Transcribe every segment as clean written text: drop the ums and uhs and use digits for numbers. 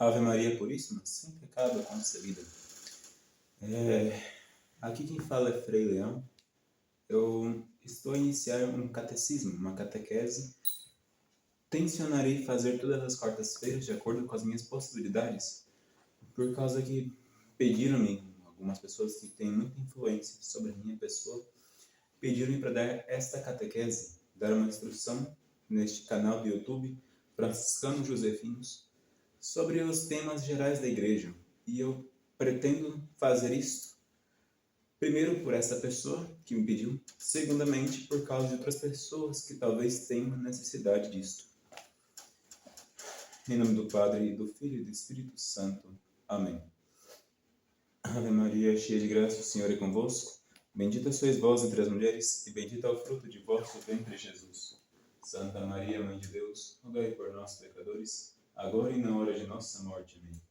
Ave Maria Puríssima, sem pecado concebida. Aqui quem fala é Frei Leão. Eu estou a iniciar um catecismo, uma catequese. Tencionarei fazer todas as quartas-feiras de acordo com as minhas possibilidades, por causa que pediram-me, algumas pessoas que têm muita influência sobre a minha pessoa, pediram-me para dar esta catequese, dar uma instrução neste canal do YouTube, Franciscanos Josefinos, sobre os temas gerais da igreja. E eu pretendo fazer isto, primeiro por essa pessoa que me pediu, segundamente por causa de outras pessoas que talvez tenham necessidade disto. Em nome do Padre, e do Filho e do Espírito Santo. Amém. Ave Maria, cheia de graça, o Senhor é convosco. Bendita sois vós entre as mulheres, e bendito é o fruto de vosso ventre, Jesus. Santa Maria, Mãe de Deus, rogai por nós, pecadores, agora e na hora de nossa morte. Amém.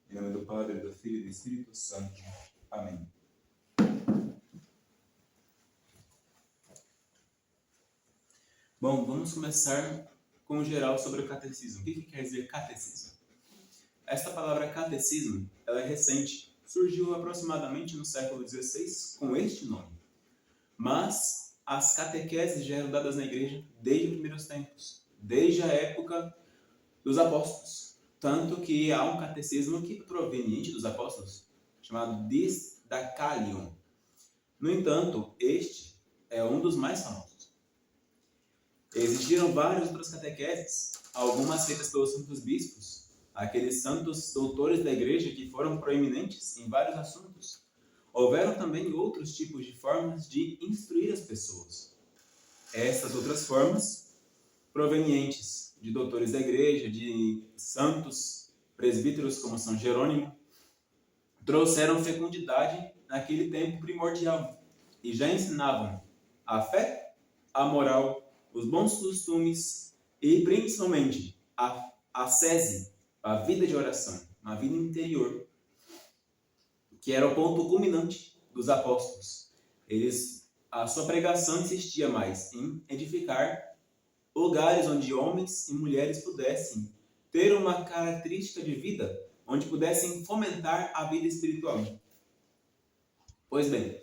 Em nome do Padre, do Filho e do Espírito Santo. Amém. Bom, vamos começar com o geral sobre o catecismo. O que quer dizer catecismo? Esta palavra catecismo, ela é recente. Surgiu aproximadamente no século XVI com este nome. Mas as catequeses já eram dadas na igreja desde os primeiros tempos, desde a época dos apóstolos. Tanto que há um catecismo que é proveniente dos apóstolos, chamado Didascalion. No entanto, este é um dos mais famosos. Existiram várias outras catequeses, algumas feitas pelos santos bispos, aqueles santos doutores da igreja que foram proeminentes em vários assuntos. Houveram também outros tipos de formas de instruir as pessoas. Essas outras formas, provenientes de doutores da igreja, de santos presbíteros como São Jerônimo, trouxeram fecundidade naquele tempo primordial e já ensinavam a fé, a moral, os bons costumes e principalmente a ascese, a vida de oração, uma vida interior, que era o ponto culminante dos apóstolos. A sua pregação insistia mais em edificar lugares onde homens e mulheres pudessem ter uma característica de vida, onde pudessem fomentar a vida espiritual. Pois bem,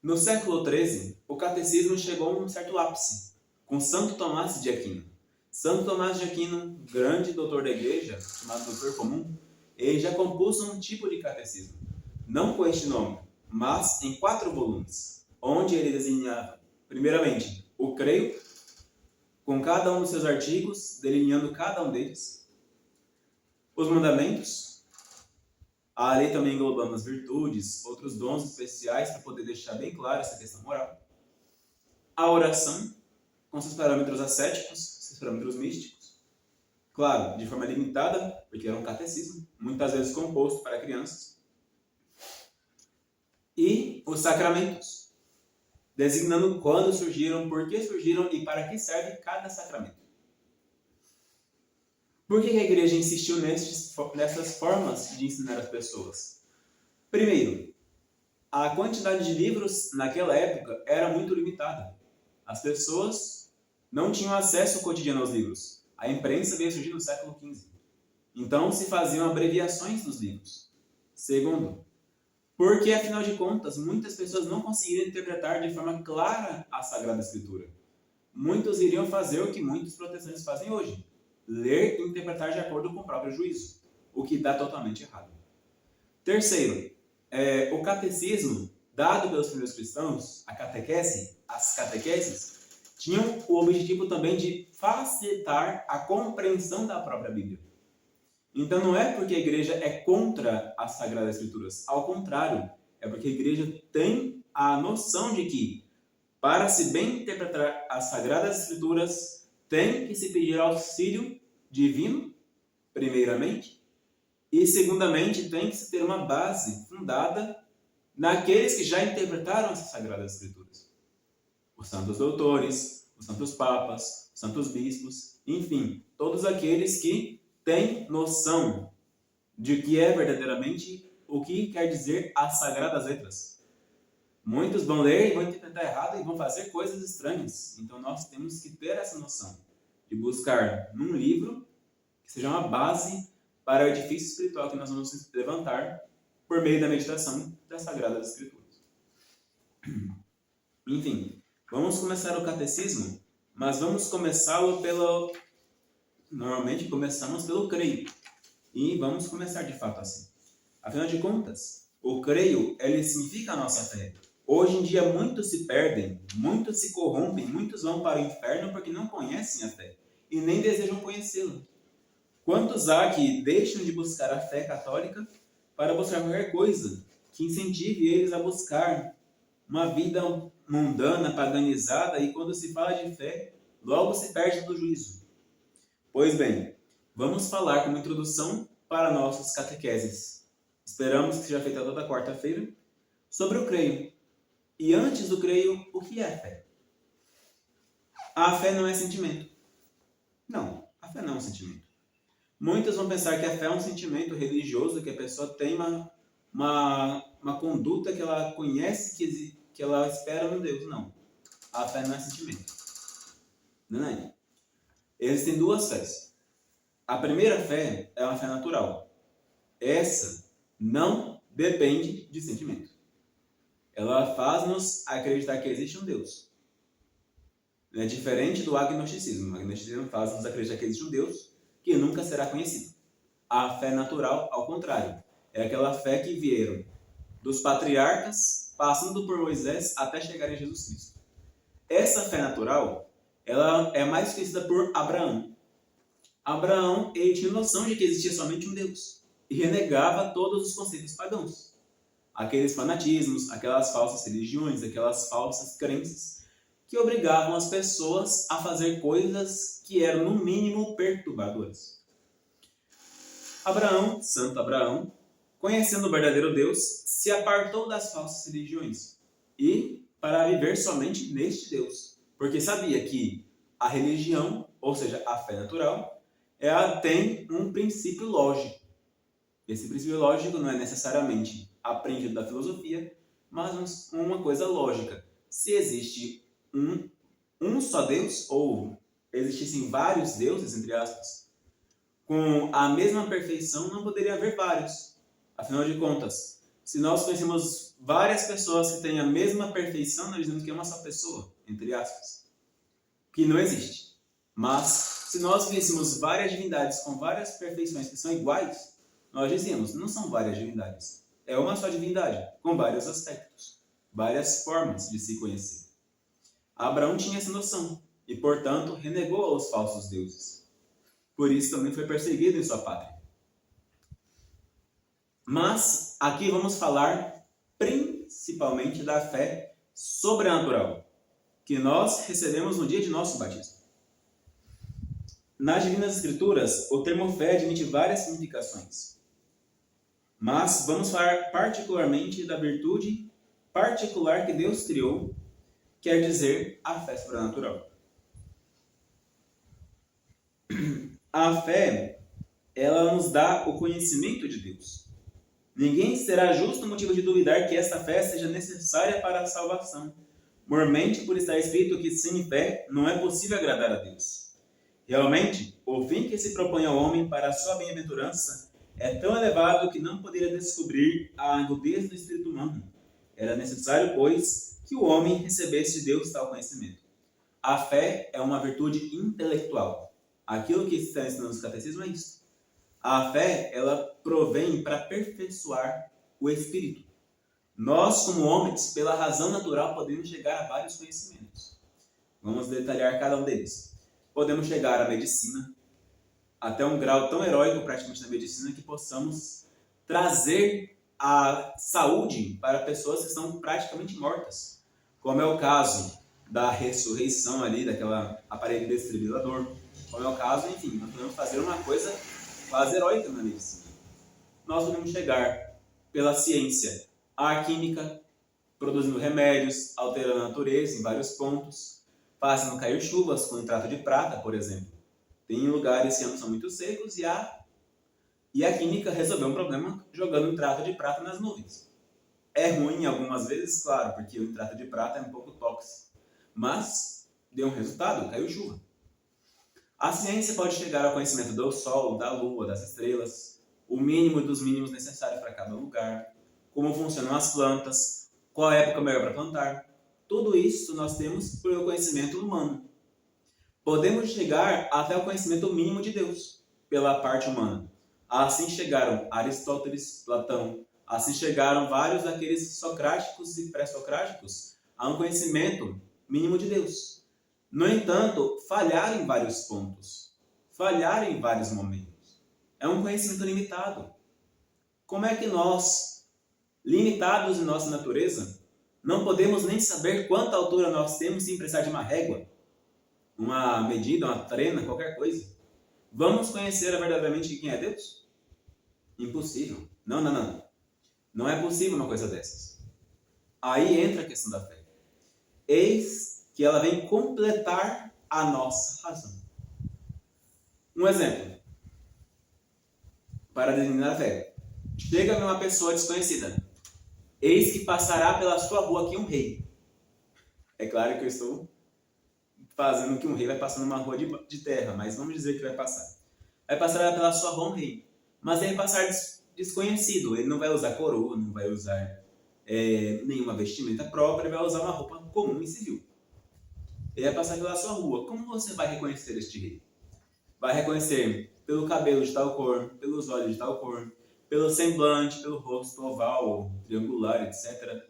no século XIII, o catecismo chegou a um certo ápice, com Santo Tomás de Aquino. Santo Tomás de Aquino, grande doutor da igreja, chamado doutor comum, ele já compôs um tipo de catecismo, não com este nome, mas em 4 volumes, onde ele desenhava, primeiramente, o creio, com cada um dos seus artigos, delineando cada um deles, os mandamentos, a lei também englobando as virtudes, outros dons especiais para poder deixar bem claro essa questão moral, a oração, com seus parâmetros ascéticos, seus parâmetros místicos, claro, de forma limitada, porque era um catecismo, muitas vezes composto para crianças, e os sacramentos, designando quando surgiram, por que surgiram e para que serve cada sacramento. Por que a igreja insistiu nessas formas de ensinar as pessoas? Primeiro, a quantidade de livros naquela época era muito limitada. As pessoas não tinham acesso cotidiano aos livros. A imprensa veio surgir no século XV. Então se faziam abreviações dos livros. Segundo, porque afinal de contas muitas pessoas não conseguiriam interpretar de forma clara a Sagrada Escritura. Muitos iriam fazer o que muitos protestantes fazem hoje: ler e interpretar de acordo com o próprio juízo, o que dá totalmente errado. Terceiro, o catecismo dado pelos primeiros cristãos, a catequese, as catequeses, tinham o objetivo também de facilitar a compreensão da própria Bíblia. Então não é porque a igreja é contra as Sagradas Escrituras, ao contrário, é porque a igreja tem a noção de que, para se bem interpretar as Sagradas Escrituras, tem que se pedir auxílio divino, primeiramente, e segundamente tem que se ter uma base fundada naqueles que já interpretaram essas Sagradas Escrituras. Os santos doutores, os santos papas, os santos bispos, enfim, todos aqueles que têm noção de que é verdadeiramente o que quer dizer as Sagradas Letras. Muitos vão ler e vão interpretar errado e vão fazer coisas estranhas. Então nós temos que ter essa noção de buscar num livro que seja uma base para o edifício espiritual que nós vamos levantar por meio da meditação das Sagradas Escrituras. Enfim, vamos começar o catecismo, mas vamos começá-lo pelo... Normalmente começamos pelo creio, e vamos começar de fato assim. Afinal de contas, o creio, ele significa a nossa fé. Hoje em dia muitos se perdem, muitos se corrompem, muitos vão para o inferno porque não conhecem a fé e nem desejam conhecê-la. Quantos há que deixam de buscar a fé católica para buscar qualquer coisa que incentive eles a buscar uma vida mundana, paganizada, e quando se fala de fé, logo se perde do juízo? Pois bem, vamos falar como introdução para nossos catequeses. Esperamos que seja feita toda quarta-feira sobre o creio. E antes do creio, o que é a fé? A fé não é sentimento. Não, a fé não é um sentimento. Muitos vão pensar que a fé é um sentimento religioso, que a pessoa tem uma conduta que ela conhece, que ela espera no Deus. Não, a fé não é sentimento. Não é? Existem duas fés. A primeira fé é uma fé natural. Essa não depende de sentimento. Ela faz-nos acreditar que existe um Deus. É diferente do agnosticismo. O agnosticismo faz-nos acreditar que existe um Deus que nunca será conhecido. A fé natural, ao contrário, é aquela fé que vieram dos patriarcas, passando por Moisés até chegar em Jesus Cristo. Essa fé natural, ela é mais conhecida por Abraão. Abraão, ele tinha noção de que existia somente um Deus e renegava todos os conceitos pagãos. Aqueles fanatismos, aquelas falsas religiões, aquelas falsas crenças que obrigavam as pessoas a fazer coisas que eram, no mínimo, perturbadoras. Abraão, Santo Abraão, conhecendo o verdadeiro Deus, se apartou das falsas religiões e para viver somente neste Deus, porque sabia que a religião, ou seja, a fé natural, ela tem um princípio lógico. Esse princípio lógico não é necessariamente aprendido da filosofia, mas uma coisa lógica. Se existe um só Deus, ou existissem vários deuses, entre aspas, com a mesma perfeição, não poderia haver vários. Afinal de contas, se nós conhecemos várias pessoas que têm a mesma perfeição, nós dizemos que é uma só pessoa, entre aspas, que não existe. Mas, se nós víssemos várias divindades com várias perfeições que são iguais, nós dizíamos, não são várias divindades, é uma só divindade, com vários aspectos, várias formas de se conhecer. Abraão tinha essa noção e, portanto, renegou aos falsos deuses. Por isso também foi perseguido em sua pátria. Mas aqui vamos falar principalmente da fé sobrenatural, que nós recebemos no dia de nosso batismo. Nas Divinas Escrituras, o termo fé admite várias significações. Mas vamos falar particularmente da virtude particular que Deus criou, quer dizer, a fé sobrenatural. A fé, ela nos dá o conhecimento de Deus. Ninguém será justo motivo de duvidar que esta fé seja necessária para a salvação, mormente por estar escrito que sem fé não é possível agradar a Deus. Realmente, o fim que se propõe ao homem para a sua bem-aventurança é tão elevado que não poderia descobrir a agudeza do espírito humano. Era necessário, pois, que o homem recebesse de Deus tal conhecimento. A fé é uma virtude intelectual. Aquilo que está ensinando no catecismo é isso. A fé, ela provém para aperfeiçoar o espírito. Nós, como homens, pela razão natural, podemos chegar a vários conhecimentos. Vamos detalhar cada um deles. Podemos chegar à medicina, até um grau tão heróico praticamente na medicina que possamos trazer a saúde para pessoas que estão praticamente mortas, como é o caso da ressurreição ali, daquela aparelho desfibrilador, como é o caso, enfim, nós podemos fazer uma coisa quase heróica na medicina. Nós podemos chegar pela ciência à química, produzindo remédios, alterando a natureza em vários pontos, fazendo cair chuvas com nitrato de prata, por exemplo. Tem lugares que são muito secos e a química resolveu um problema jogando nitrato de prata nas nuvens. É ruim algumas vezes, claro, porque o nitrato de prata é um pouco tóxico, mas deu um resultado, caiu chuva. A ciência pode chegar ao conhecimento do Sol, da Lua, das estrelas, o mínimo dos mínimos necessários para cada lugar, como funcionam as plantas, qual é a época melhor para plantar. Tudo isso nós temos pelo conhecimento humano. Podemos chegar até o conhecimento mínimo de Deus, pela parte humana. Assim chegaram Aristóteles, Platão, assim chegaram vários daqueles socráticos e pré-socráticos a um conhecimento mínimo de Deus. No entanto, falharam em vários pontos, falharam em vários momentos. É um conhecimento limitado. Como é que nós, limitados em nossa natureza, não podemos nem saber quanta altura nós temos sem precisar de uma régua, uma medida, uma trena, qualquer coisa? Vamos conhecer verdadeiramente quem é Deus? Impossível. Não. Não é possível uma coisa dessas. Aí entra a questão da fé. Eis que ela vem completar a nossa razão. Um exemplo para designar a fé. Chega-me uma pessoa desconhecida. Eis que passará pela sua rua aqui um rei. É claro que eu estou fazendo que um rei vai passar numa rua de terra, mas vamos dizer que vai passar. Vai passar pela sua rua um rei. Mas ele vai passar desconhecido. Ele não vai usar coroa, não vai usar nenhuma vestimenta própria, ele vai usar uma roupa comum e civil. Ele vai passar pela sua rua. Como você vai reconhecer este rei? Vai reconhecer pelo cabelo de tal cor, pelos olhos de tal cor, pelo semblante, pelo rosto oval, triangular, etc.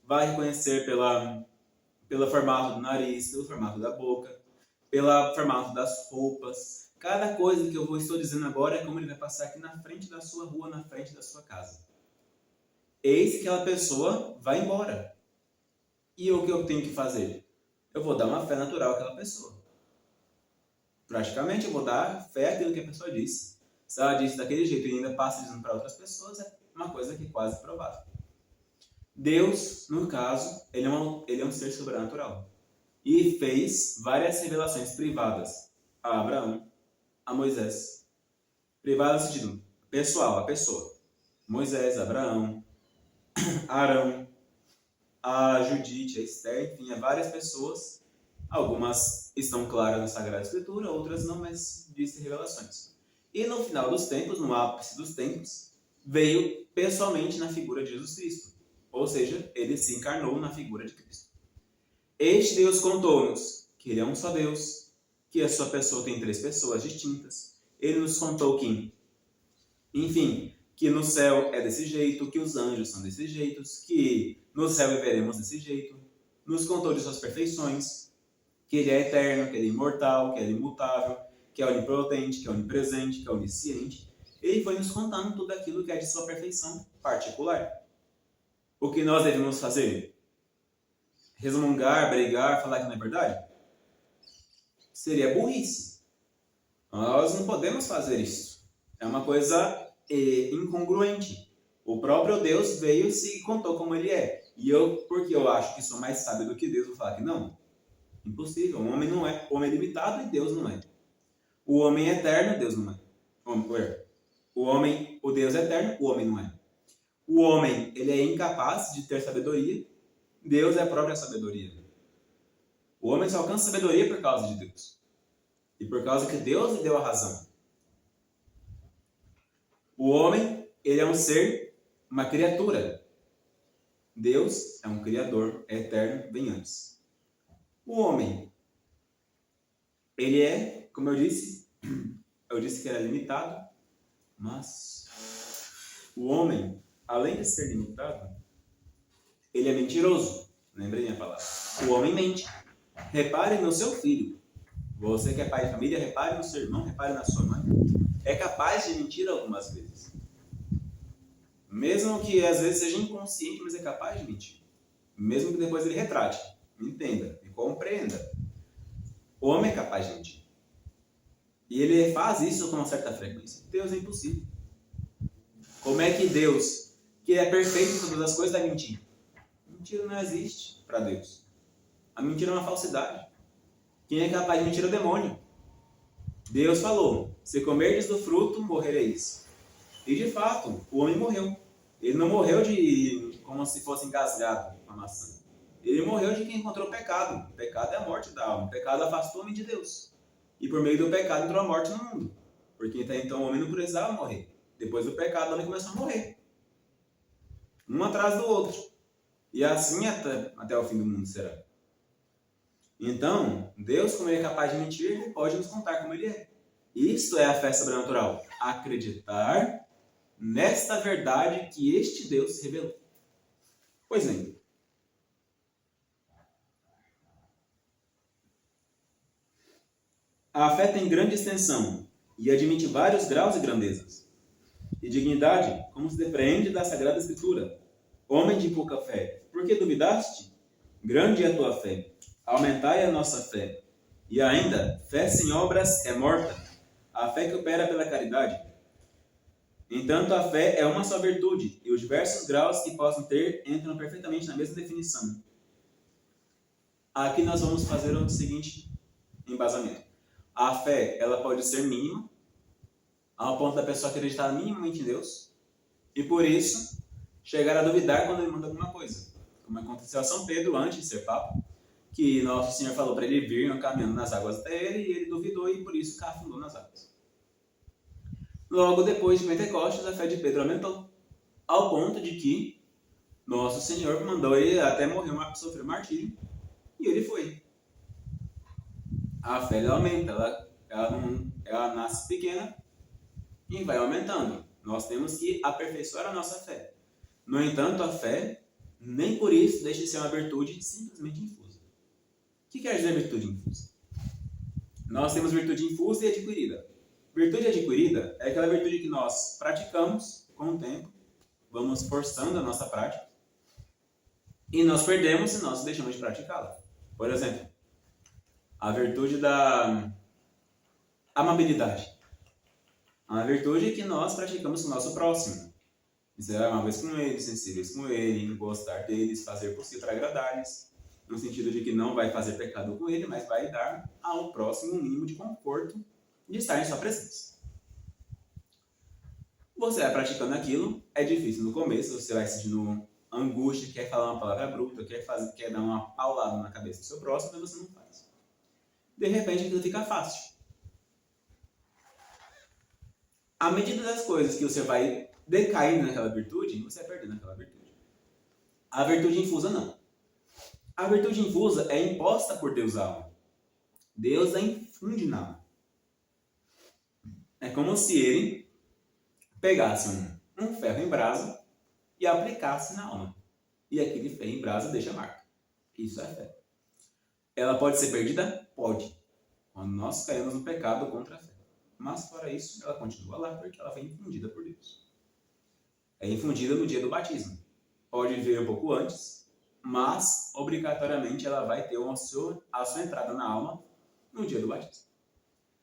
Vai reconhecer pelo formato do nariz, pelo formato da boca, pelo formato das roupas. Cada coisa que eu estou dizendo agora é como ele vai passar aqui na frente da sua rua, na frente da sua casa. Eis que aquela pessoa vai embora. E o que eu tenho que fazer? Eu vou dar uma fé natural àquela pessoa. Praticamente eu vou dar fé àquilo que a pessoa disse. Se ela disse daquele jeito e ainda passa dizendo para outras pessoas, é uma coisa que é quase provável. Deus, no caso, ele é um ser sobrenatural. E fez várias revelações privadas a Abraão, a Moisés. Privada no sentido pessoal, a pessoa. Moisés, Abraão, Arão, a Judite, a Esther, enfim, a várias pessoas. Algumas estão claras na Sagrada Escritura, outras não, mas disse revelações. E no final dos tempos, no ápice dos tempos, veio pessoalmente na figura de Jesus Cristo. Ou seja, ele se encarnou na figura de Cristo. Este Deus contou-nos que ele é um só Deus, que a sua pessoa tem 3 pessoas distintas. Ele nos contou que, enfim, que no céu é desse jeito, que os anjos são desse jeito, que no céu viveremos desse jeito. Nos contou de suas perfeições, que ele é eterno, que ele é imortal, que ele é imutável, que é onipotente, que é onipresente, que é onisciente. Ele foi nos contando tudo aquilo que é de sua perfeição particular. O que nós devemos fazer? Resmungar, brigar, falar que não é verdade? Seria burrice. Nós não podemos fazer isso. É uma coisa incongruente. O próprio Deus veio e se contou como ele é. E eu, porque eu acho que sou mais sábio do que Deus, vou falar que não? Impossível. O homem não é. O homem é limitado e Deus não é. O homem é eterno, Deus não é. O Deus é eterno, o homem não é. O homem, ele é incapaz de ter sabedoria. Deus é a própria sabedoria. O homem só alcança sabedoria por causa de Deus. E por causa que Deus lhe deu a razão. O homem, ele é um ser, uma criatura. Deus é um criador, é eterno, bem antes. O homem, ele é, como eu disse que era limitado, mas o homem, além de ser limitado, ele é mentiroso. Lembrei minha palavra. O homem mente. Repare no seu filho. Você que é pai de família, repare no seu irmão, repare na sua mãe. É capaz de mentir algumas vezes. Mesmo que às vezes seja inconsciente, mas é capaz de mentir. Mesmo que depois ele retrate. Entenda e compreenda. O homem é capaz de mentir. E ele faz isso com uma certa frequência. Deus é impossível. Como é que Deus, que é perfeito em todas as coisas, vai mentir? Mentira não existe para Deus. A mentira é uma falsidade. Quem é capaz de mentir é o demônio. Deus falou, se comerdes do fruto, morrereis. E de fato, o homem morreu. Ele não morreu como se fosse engasgado com a maçã. Ele morreu de quem encontrou o pecado. O pecado é a morte da alma. O pecado afastou o homem de Deus. E por meio do pecado entrou a morte no mundo. Porque até então o homem não precisava morrer. Depois do pecado, ele começou a morrer. Um atrás do outro. E assim até o fim do mundo será. Então, Deus, como Ele é capaz de mentir, Ele pode nos contar como Ele é. Isto é a fé sobrenatural. Acreditar nesta verdade que este Deus revelou. Pois bem. A fé tem grande extensão e admite vários graus e grandezas. E dignidade, como se depreende da Sagrada Escritura. Homem de pouca fé, por que duvidaste? Grande é a tua fé. Aumentai a nossa fé. E ainda, fé sem obras é morta. A fé que opera pela caridade. Entanto, a fé é uma só virtude, e os diversos graus que possam ter entram perfeitamente na mesma definição. Aqui nós vamos fazer o seguinte embasamento. A fé, ela pode ser mínima, ao ponto da pessoa acreditar minimamente em Deus, e por isso chegar a duvidar quando ele manda alguma coisa. Como aconteceu a São Pedro antes de ser Papa, que Nosso Senhor falou para ele vir caminhando nas águas até ele, e ele duvidou e por isso afundou nas águas. Logo depois de Pentecostes, a fé de Pedro aumentou, ao ponto de que Nosso Senhor mandou ele até morrer, sofrer martírio, e ele foi. A fé ela aumenta, ela nasce pequena e vai aumentando. Nós temos que aperfeiçoar a nossa fé. No entanto, a fé, nem por isso, deixa de ser uma virtude simplesmente infusa. O que quer dizer virtude infusa? Nós temos virtude infusa e adquirida. Virtude adquirida é aquela virtude que nós praticamos com o tempo, vamos forçando a nossa prática, e nós perdemos se nós deixamos de praticá-la. Por exemplo, a virtude da amabilidade. Uma virtude que nós praticamos com o nosso próximo. Ser amáveis com eles, sensíveis com ele, gostar deles, fazer o possível para agradar-lhes. No sentido de que não vai fazer pecado com ele, mas vai dar ao próximo um mínimo de conforto de estar em sua presença. Você vai praticando aquilo, é difícil no começo, você vai sentindo angústia, quer falar uma palavra bruta, quer dar uma paulada na cabeça do seu próximo, mas você não faz. De repente aquilo fica fácil. À medida das coisas que você vai decaindo naquela virtude, você vai perdendo aquela virtude. A virtude infusa não. A virtude infusa é imposta por Deus à alma. Deus a infunde na alma. É como se ele pegasse um ferro em brasa e aplicasse na alma. E aquele ferro em brasa deixa marca. Isso é fé. Ela pode ser perdida? Pode. Quando nós caímos no pecado contra a fé. Mas fora isso, ela continua lá porque ela foi infundida por Deus. É infundida no dia do batismo. Pode vir um pouco antes, mas obrigatoriamente ela vai ter a sua entrada na alma no dia do batismo.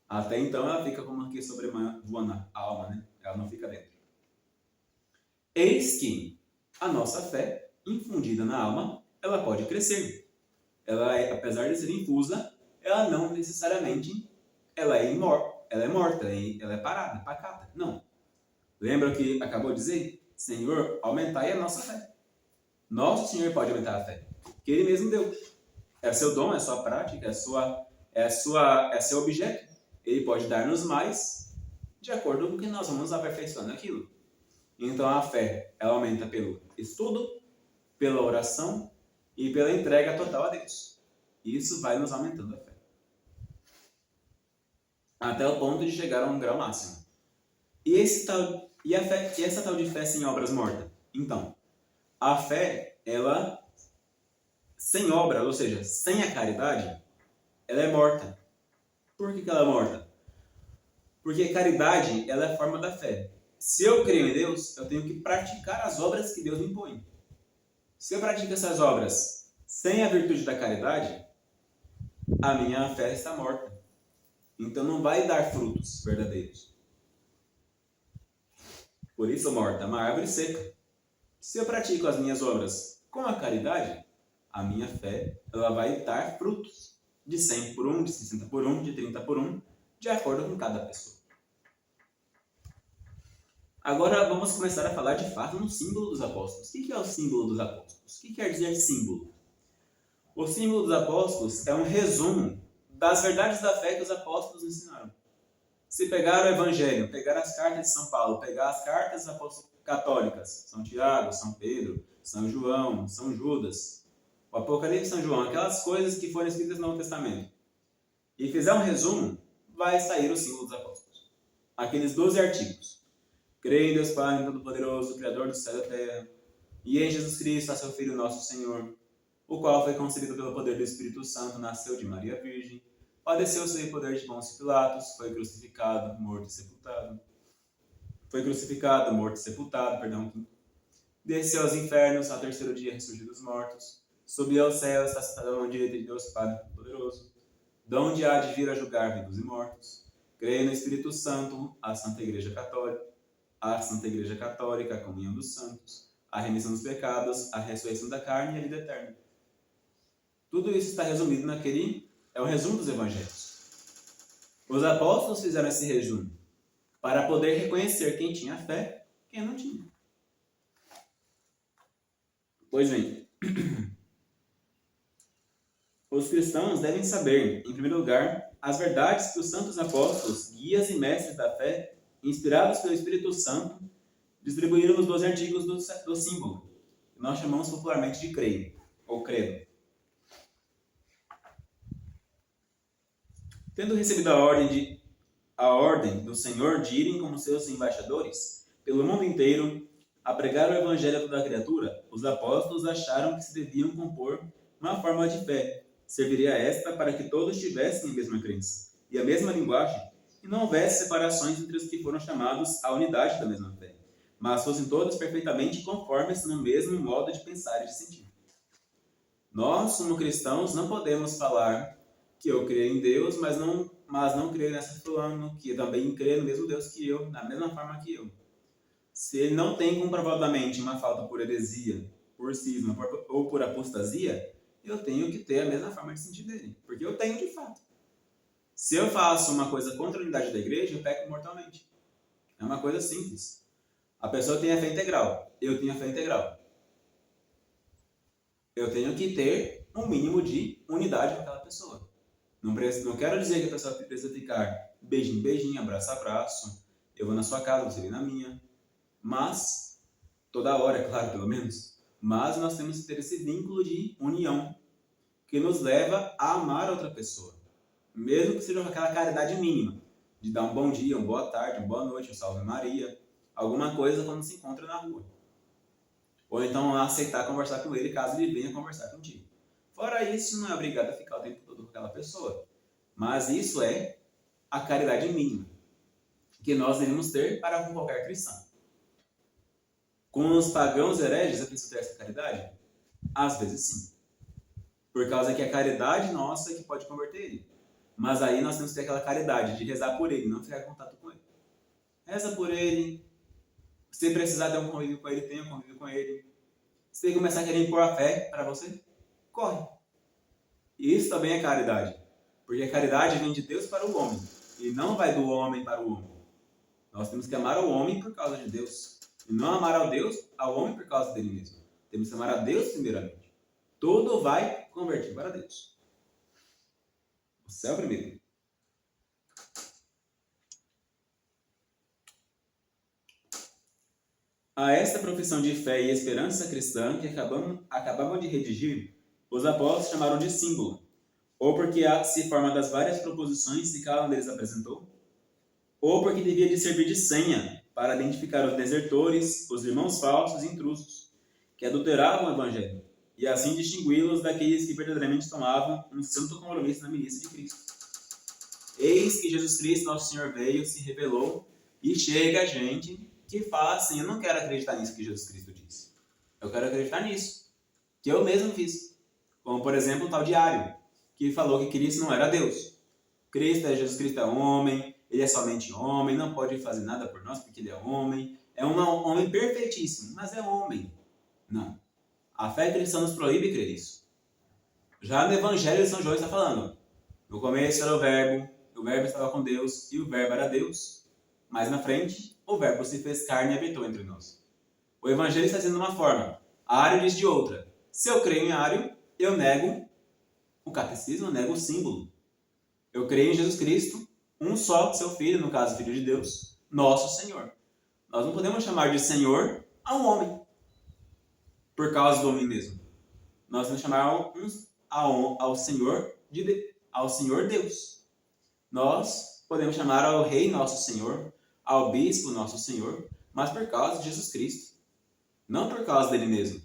Até então ela fica como que sobrevoando a alma, né? Ela não fica dentro. Eis que a nossa fé, infundida na alma, ela pode crescer. Apesar de ser infusa, ela não necessariamente ela é morta, ela é parada, pacata. Não. Lembra que acabou de dizer? Senhor, aumentai a nossa fé. Nosso Senhor pode aumentar a fé, que Ele mesmo deu. É seu dom, é sua prática, é seu objeto. Ele pode dar-nos mais de acordo com o que nós vamos aperfeiçoando aquilo. Então a fé, ela aumenta pelo estudo, pela oração e pela entrega total a Deus. Isso vai nos aumentando a fé. Até o ponto de chegar a um grau máximo. E essa tal de fé sem obras morta? Então, a fé, ela sem obra, ou seja, sem a caridade, ela é morta. Por que ela é morta? Porque a caridade, ela é a forma da fé. Se eu creio em Deus, eu tenho que praticar as obras que Deus me impõe. Se eu pratico essas obras sem a virtude da caridade, a minha fé está morta. Então não vai dar frutos verdadeiros. Por isso, morta, uma árvore seca. Se eu pratico as minhas obras com a caridade, a minha fé ela vai dar frutos. De 100 por 1, de 60 por 1, de 30 por 1, de acordo com cada pessoa. Agora vamos começar a falar de fato no símbolo dos apóstolos. O que é o símbolo dos apóstolos? O que quer dizer símbolo? O símbolo dos apóstolos é um resumo das verdades da fé que os apóstolos ensinaram. Se pegar o Evangelho, pegar as cartas de São Paulo, pegar as cartas católicas, São Tiago, São Pedro, São João, São Judas, o Apocalipse de São João, aquelas coisas que foram escritas no Novo Testamento, e fizer um resumo, vai sair o símbolo dos apóstolos. Aqueles 12 artigos. Creio em Deus Pai Todo-Poderoso, Criador do céu e da terra, e em Jesus Cristo, a seu Filho nosso Senhor, o qual foi concebido pelo poder do Espírito Santo, nasceu de Maria Virgem, padeceu sob o poder de Pôncio Pilatos, foi crucificado, morto e sepultado. Desceu aos infernos, ao terceiro dia ressurgiu dos mortos, subiu aos céus, está sentado à mão direita de Deus Pai Poderoso, de onde há de vir a julgar vivos e mortos. Creio no Espírito Santo, a Santa Igreja Católica, a comunhão dos santos, a remissão dos pecados, a ressurreição da carne e a vida eterna. Tudo isso está resumido é o resumo dos evangelhos. Os apóstolos fizeram esse resumo para poder reconhecer quem tinha fé e quem não tinha. Pois bem, os cristãos devem saber, em primeiro lugar, as verdades que os santos apóstolos, guias e mestres da fé, inspirados pelo Espírito Santo, distribuíram nos 12 artigos do símbolo, que nós chamamos popularmente de creio, ou credo. Tendo recebido a ordem do Senhor de irem como seus embaixadores pelo mundo inteiro a pregar o Evangelho a toda a criatura, os apóstolos acharam que se deviam compor uma fórmula de fé. Serviria esta para que todos tivessem a mesma crença e a mesma linguagem, e não houvesse separações entre os que foram chamados à unidade da mesma fé, mas fossem todos perfeitamente conformes no mesmo modo de pensar e de sentir. Nós, como cristãos, não podemos falar que eu creio em Deus, mas não creio nessa fulano, que também crê no mesmo Deus que eu, da mesma forma que eu. Se ele não tem comprovadamente uma falta por heresia, por cisma ou por apostasia, eu tenho que ter a mesma forma de sentir dele, porque eu tenho de fato. Se eu faço uma coisa contra a unidade da igreja, eu peco mortalmente. É uma coisa simples. A pessoa tem a fé integral, eu tenho a fé integral. Eu tenho que ter um mínimo de unidade com aquela pessoa. Não quero dizer que a pessoa precisa ficar beijinho, beijinho, abraço, abraço. Eu vou na sua casa, você vem na minha. Mas, toda hora, é claro, pelo menos. Mas nós temos que ter esse vínculo de união que nos leva a amar outra pessoa. Mesmo que seja aquela caridade mínima. De dar um bom dia, uma boa tarde, uma boa noite, um salve Maria. Alguma coisa quando se encontra na rua. Ou então aceitar conversar com ele caso ele venha conversar contigo. Fora isso, não é obrigado a ficar o tempo todo com aquela pessoa. Mas isso é a caridade mínima que nós devemos ter para com qualquer cristão. Com os pagãos hereges, é preciso ter essa caridade? Às vezes sim. Por causa que é a caridade nossa que pode converter ele. Mas aí nós temos que ter aquela caridade de rezar por ele, não ficar em contato com ele. Reza por ele. Se precisar ter um convívio com ele, tenha um convívio com ele. Se ele começar a querer impor a fé para você, corre. E isso também é caridade. Porque a caridade vem de Deus para o homem. E não vai do homem para o homem. Nós temos que amar o homem por causa de Deus. E não amar ao homem por causa dele mesmo. Temos que amar a Deus primeiramente. Tudo vai convertir para Deus. O céu primeiro. A esta profissão de fé e esperança cristã que acabavam de redigir, os apóstolos chamaram de símbolo, ou porque se forma das várias proposições que cada um deles apresentou, ou porque devia de servir de senha para identificar os desertores, os irmãos falsos e intrusos, que adulteravam o Evangelho, e assim distingui-los daqueles que verdadeiramente tomavam um santo compromisso na milícia de Cristo. Eis que Jesus Cristo, nosso Senhor, veio, se revelou, e chega a gente que fala assim, eu não quero acreditar nisso que Jesus Cristo disse. Eu quero acreditar nisso, que eu mesmo fiz. Como, por exemplo, o tal de Ário, que falou que Cristo não era Deus. Jesus Cristo é homem, ele é somente homem, não pode fazer nada por nós porque ele é homem. É um homem perfeitíssimo, mas é homem. Não. A fé cristã nos proíbe crer isso. Já no Evangelho de São João está falando, no começo era o Verbo estava com Deus e o Verbo era Deus. Mais na frente, o Verbo se fez carne e habitou entre nós. O Evangelho está dizendo de uma forma, Ário diz de outra. Se eu creio em Ário, eu nego o catecismo, eu nego o símbolo. Eu creio em Jesus Cristo, um só, seu Filho, no caso, Filho de Deus, nosso Senhor. Nós não podemos chamar de Senhor a um homem, por causa do homem mesmo. Nós vamos chamar ao Senhor Deus. Nós podemos chamar ao Rei nosso Senhor, ao Bispo nosso Senhor, mas por causa de Jesus Cristo. Não por causa dele mesmo.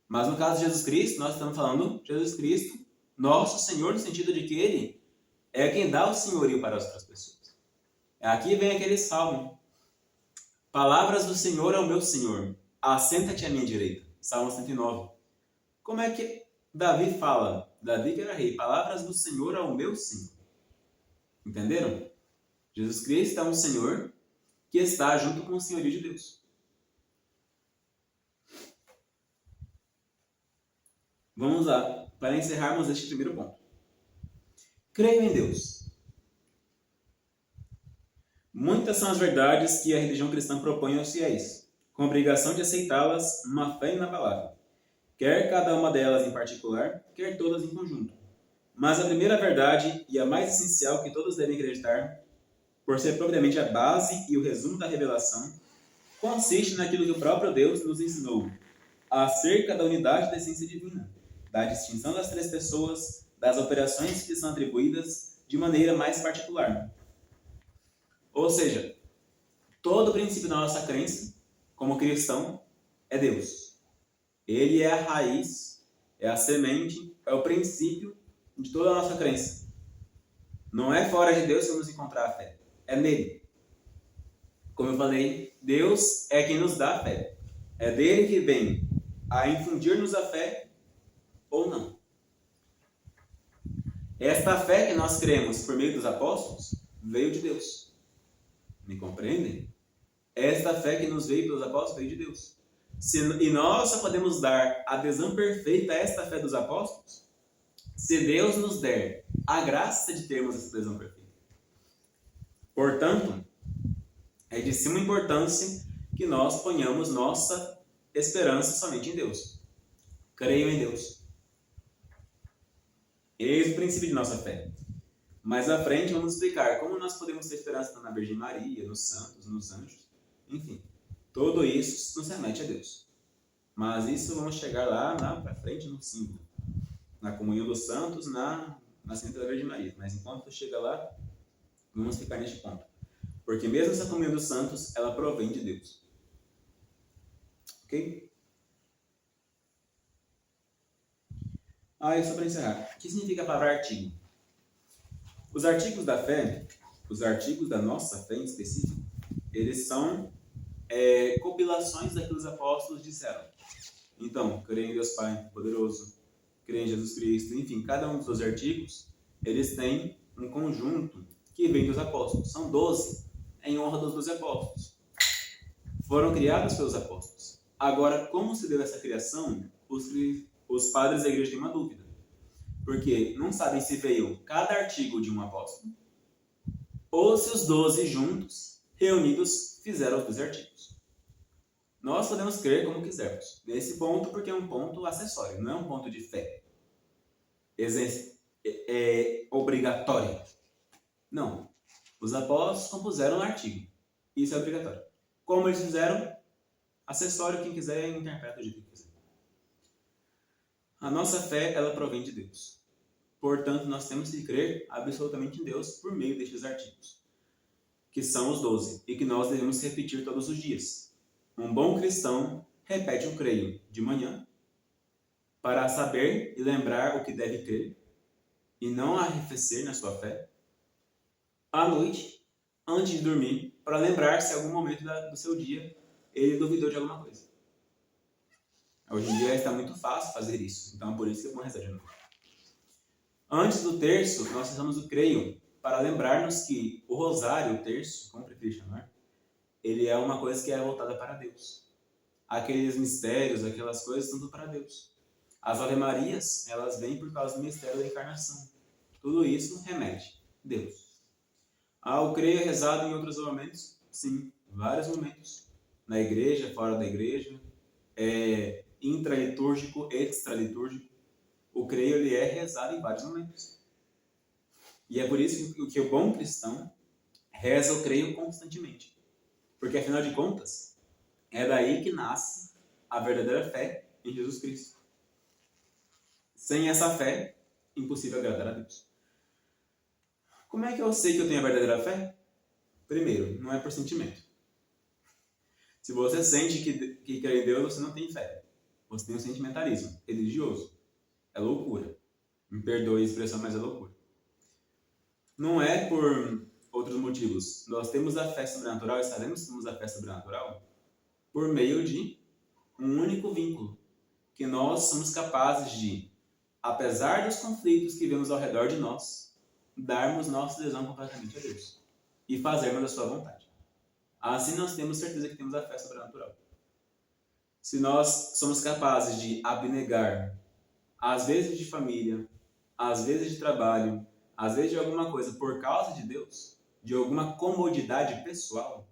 Mas no caso de Jesus Cristo, nós estamos falando de Jesus Cristo, nosso Senhor, no sentido de que Ele é quem dá o senhorio para as outras pessoas. Aqui vem aquele salmo. Palavras do Senhor ao meu Senhor, assenta-te à minha direita. Salmo 109. Como é que Davi fala? Davi que era rei. Palavras do Senhor ao meu Senhor. Entenderam? Jesus Cristo é um Senhor que está junto com o senhorio de Deus. Vamos lá, para encerrarmos este primeiro ponto. Creio em Deus. Muitas são as verdades que a religião cristã propõe aos fiéis, com a obrigação de aceitá-las numa fé e na palavra, quer cada uma delas em particular, quer todas em conjunto. Mas a primeira verdade, e a mais essencial que todos devem acreditar, por ser propriamente a base e o resumo da revelação, consiste naquilo que o próprio Deus nos ensinou, acerca da unidade da essência divina, da distinção das três pessoas, das operações que são atribuídas de maneira mais particular. Ou seja, todo o princípio da nossa crença, como cristão, é Deus. Ele é a raiz, é a semente, é o princípio de toda a nossa crença. Não é fora de Deus que vamos encontrar a fé, é nele. Como eu falei, Deus é quem nos dá a fé. É dele que vem a infundir-nos a fé ou não. Esta fé que nós cremos por meio dos apóstolos veio de Deus. Me compreendem? Esta fé que nos veio pelos apóstolos veio de Deus. E nós só podemos dar adesão perfeita a esta fé dos apóstolos se Deus nos der a graça de termos essa adesão perfeita. Portanto, é de suma importância que nós ponhamos nossa esperança somente em Deus. Creio em Deus. Eis o princípio de nossa fé. Mais à frente vamos explicar como nós podemos ter esperança na Virgem Maria, nos santos, nos anjos, enfim. Tudo isso nos remete a Deus. Mas isso vamos chegar lá para frente no símbolo. Na comunhão dos santos, na nascimento da Virgem Maria. Mas enquanto chega lá, vamos ficar neste ponto. Porque mesmo essa comunhão dos santos, ela provém de Deus. Ok? E só para encerrar. O que significa a palavra artigo? Os artigos da fé, os artigos da nossa fé em específico, eles são compilações daquilo que os apóstolos disseram. Então, creio em Deus Pai poderoso, creio em Jesus Cristo, enfim, cada um dos seus artigos, eles têm um conjunto que vem dos apóstolos. São 12, em honra dos 12 apóstolos. Foram criados pelos apóstolos. Agora, como se deu essa criação, os padres da igreja têm uma dúvida. Porque não sabem se veio cada artigo de um apóstolo ou se os 12 juntos, reunidos, fizeram os 12 artigos. Nós podemos crer como quisermos. Nesse ponto, porque é um ponto acessório, não é um ponto de fé. É obrigatório. Não. Os apóstolos compuseram um artigo. Isso é obrigatório. Como eles fizeram? Acessório, quem quiser interpreta do jeito que quiser. A nossa fé, ela provém de Deus. Portanto, nós temos que crer absolutamente em Deus por meio destes artigos, que são os 12, e que nós devemos repetir todos os dias. Um bom cristão repete o creio de manhã, para saber e lembrar o que deve crer, e não arrefecer na sua fé. À noite, antes de dormir, para lembrar se em algum momento do seu dia ele duvidou de alguma coisa. Hoje em dia está muito fácil fazer isso, então é por isso que é bom rezar de novo. Antes do terço, nós fizemos o creio para lembrar-nos que o rosário, o terço, como preferir chamar, ele é uma coisa que é voltada para Deus. Aqueles mistérios, aquelas coisas, tudo para Deus. As Ave-Marias, elas vêm por causa do mistério da encarnação. Tudo isso remete a Deus. O creio é rezado em outros momentos? Sim, vários momentos. Na igreja, fora da igreja, intralitúrgico, extralitúrgico. O creio ele é rezado em vários momentos. E é por isso que o bom cristão reza ou creio constantemente. Porque, afinal de contas, é daí que nasce a verdadeira fé em Jesus Cristo. Sem essa fé, impossível agradar a Deus. Como é que eu sei que eu tenho a verdadeira fé? Primeiro, não é por sentimento. Se você sente que crê em Deus, você não tem fé. Você tem um sentimentalismo religioso. É loucura. Me perdoe a expressão, mas é loucura. Não é por outros motivos. Nós temos a fé sobrenatural e sabemos que temos a fé sobrenatural por meio de um único vínculo. Que nós somos capazes de, apesar dos conflitos que vemos ao redor de nós, darmos nossa adesão completamente a Deus e fazermos a sua vontade. Assim nós temos certeza que temos a fé sobrenatural. Se nós somos capazes de abnegar, às vezes de família, às vezes de trabalho, às vezes de alguma coisa por causa de Deus, de alguma comodidade pessoal,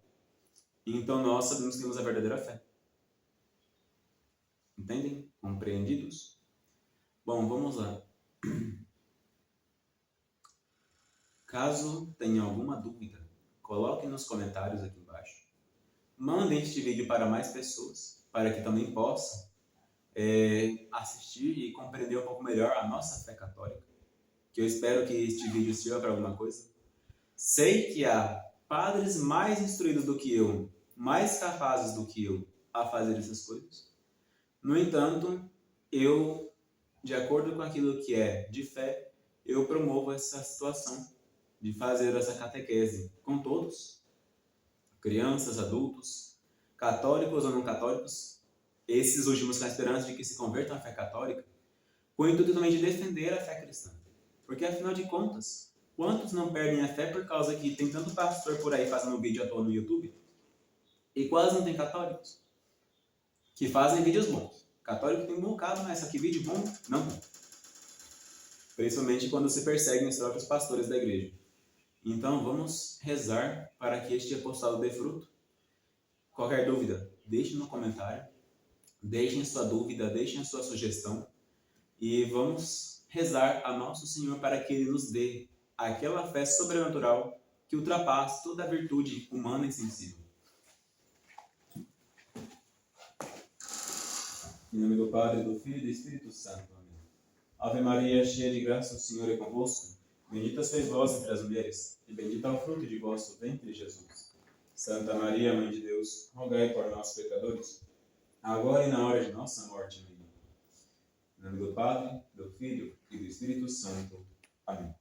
então nós sabemos que temos a verdadeira fé. Entendem? Compreendidos? Bom, vamos lá. Caso tenha alguma dúvida, coloque nos comentários aqui embaixo. Mandem este vídeo para mais pessoas, para que também possam assistir e compreender um pouco melhor a nossa fé católica. Que eu espero que este vídeo sirva para alguma coisa. Sei que há padres mais instruídos do que eu, mais capazes do que eu a fazer essas coisas. No entanto, eu, de acordo com aquilo que é de fé, eu promovo essa situação de fazer essa catequese com todos, crianças, adultos, católicos ou não católicos, esses últimos com a esperança de que se convertam à fé católica, com o intuito também de defender a fé cristã. Porque, afinal de contas, quantos não perdem a fé por causa que tem tanto pastor por aí fazendo vídeo à toa no YouTube e quase não tem católicos que fazem vídeos bons. Católico tem um bocado, mas aqui vídeo bom, não bom. Principalmente quando se perseguem os próprios pastores da igreja. Então vamos rezar para que este apostolado dê fruto. Qualquer dúvida, deixe no comentário. Deixem sua dúvida, deixem a sua sugestão. E vamos rezar a Nosso Senhor para que Ele nos dê aquela fé sobrenatural que ultrapassa toda a virtude humana e sensível. Em nome do Padre, do Filho e do Espírito Santo. Amém. Ave Maria, cheia de graça, o Senhor é convosco. Bendita sois vós entre as mulheres, e bendito é o fruto de vosso ventre, Jesus. Santa Maria, Mãe de Deus, rogai por nós, pecadores, agora e na hora de nossa morte. Amém. Em nome do Padre, do Filho e do Espírito Santo. Amém.